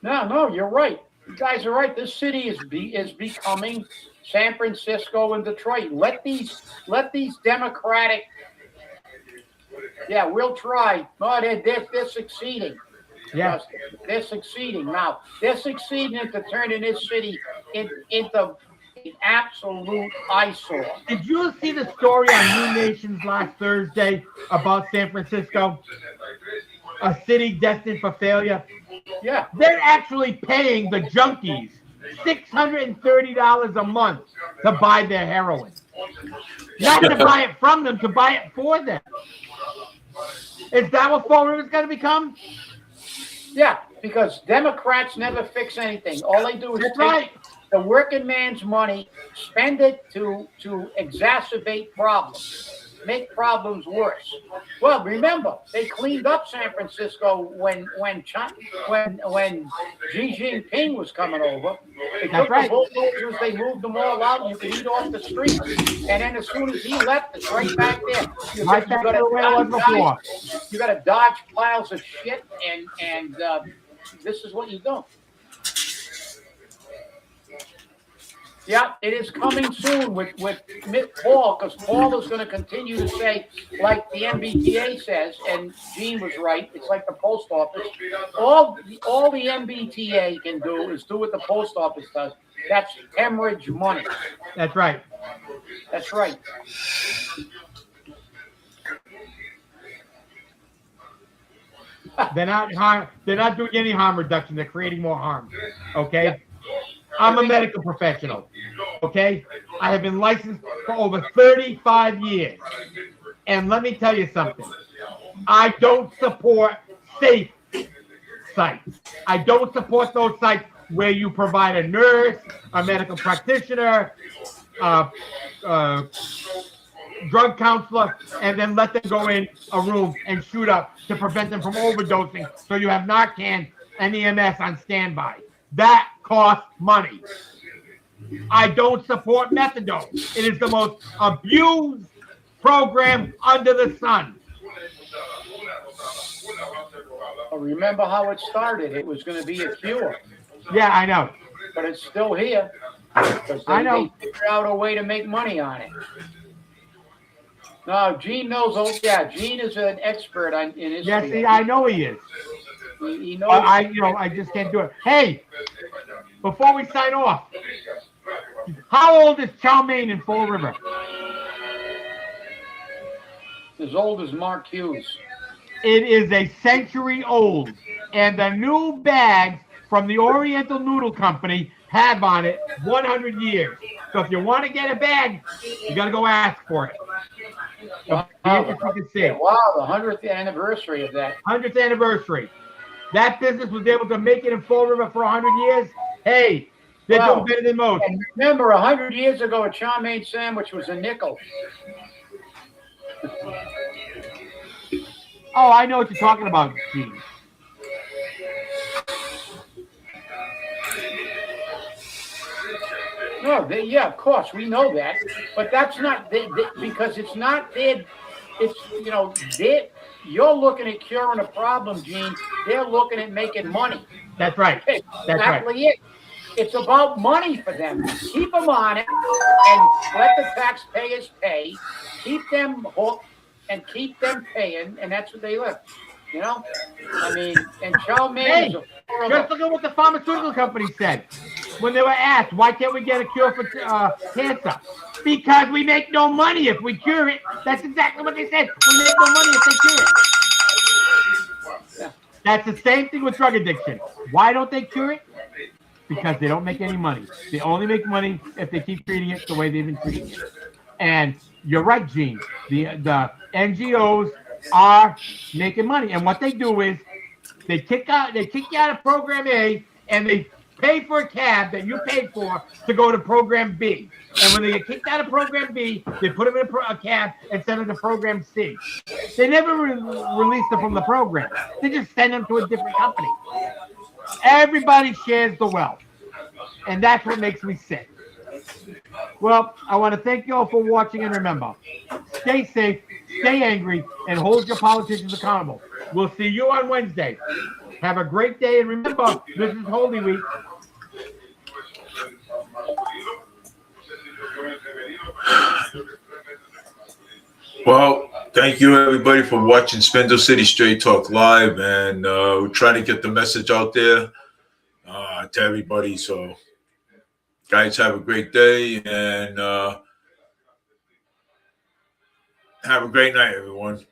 No, you're right. You guys are right. This city is becoming San Francisco and Detroit. Let these Democratic. Yeah, we'll try. No, they're succeeding. Yeah, they're succeeding now. They're succeeding into turning this city into an absolute eyesore. Did you see the story on New Nations last Thursday about San Francisco? A city destined for failure? Yeah. They're actually paying the junkies $630 a month to buy their heroin. Not to buy it from them, to buy it for them. Is that what Fall River's going to become? Yeah, because Democrats never fix anything. All they do is take the working man's money, spend it to exacerbate problems. make problems worse. Well, remember, they cleaned up San Francisco when Xi Jinping was coming over. They took the bulldozers, they moved them all out, and you could eat off the streets. And then as soon as he left, it's right back there. You got to dodge piles of shit, and this is what you do. Yeah, it is coming soon with Paul, because Paul is going to continue to say, like the MBTA says, and Gene was right, it's like the post office. All the MBTA can do is do what the post office does. That's hemorrhage money. That's right. That's right. They're not doing any harm reduction. They're creating more harm. Okay. Yeah. I'm a medical professional, okay? I have been licensed for over 35 years. And let me tell you something. I don't support safe sites. I don't support those sites where you provide a nurse, a medical practitioner, drug counselor, and then let them go in a room and shoot up to prevent them from overdosing, so you have Narcan and EMS on standby. That costs money. I don't support methadone. It is the most abused program under the sun. Well, remember how it started. It was going to be a cure. Yeah, I know. But it's still here. Because they figured out a way to make money on it. No, Gene knows. Oh, yeah, Gene is an expert in his field. Yeah, see, I know he is. He knows. I just can't do it. Hey, before we sign off, how old is Chow Mein in Fall River? As old as Mark Hughes. It is a century old, and the new bags from the Oriental Noodle Company have on it 100 years. So if you want to get a bag, you got to go ask for it. Wow, the 100th anniversary of that. 100th anniversary. That business was able to make it in Fall River for 100 years. Hey, they're doing better than most. And remember, 100 years ago, a chow mein sandwich was a nickel. Oh, I know what you're talking about, Gene. No, yeah, of course, we know that. But that's not, because it's not dead. It's, you're looking at curing a problem, Gene. They're looking at making money. That's right. That's exactly it. It's about money for them. Keep them on it and let the taxpayers pay. Keep them hooked and keep them paying, and that's what they live. I mean, and chow mein is a just look at what the pharmaceutical company said when they were asked, why can't we get a cure for cancer? Because we make no money if we cure it. That's exactly what they said. We make no money if they cure it. Yeah. That's the same thing with drug addiction. Why don't they cure it? Because they don't make any money. They only make money if they keep treating it the way they've been treating it. And you're right, Gene. The NGOs are making money, and what they do is they kick you out of program A, and they pay for a cab that you paid for to go to program B. And when they get kicked out of program B, they put them in a cab and send them to program C. They never release them from the program. They just send them to a different company. Everybody shares the wealth, and that's what makes me sick. Well, I want to thank you all for watching, and remember, stay safe, stay angry, and hold your politicians accountable. We'll see you on Wednesday. Have a great day, and remember, this is Holy Week. Well, thank you everybody for watching Spindle City Straight Talk Live, and we're trying to get the message out there to everybody. So, guys, have a great day, and have a great night, everyone.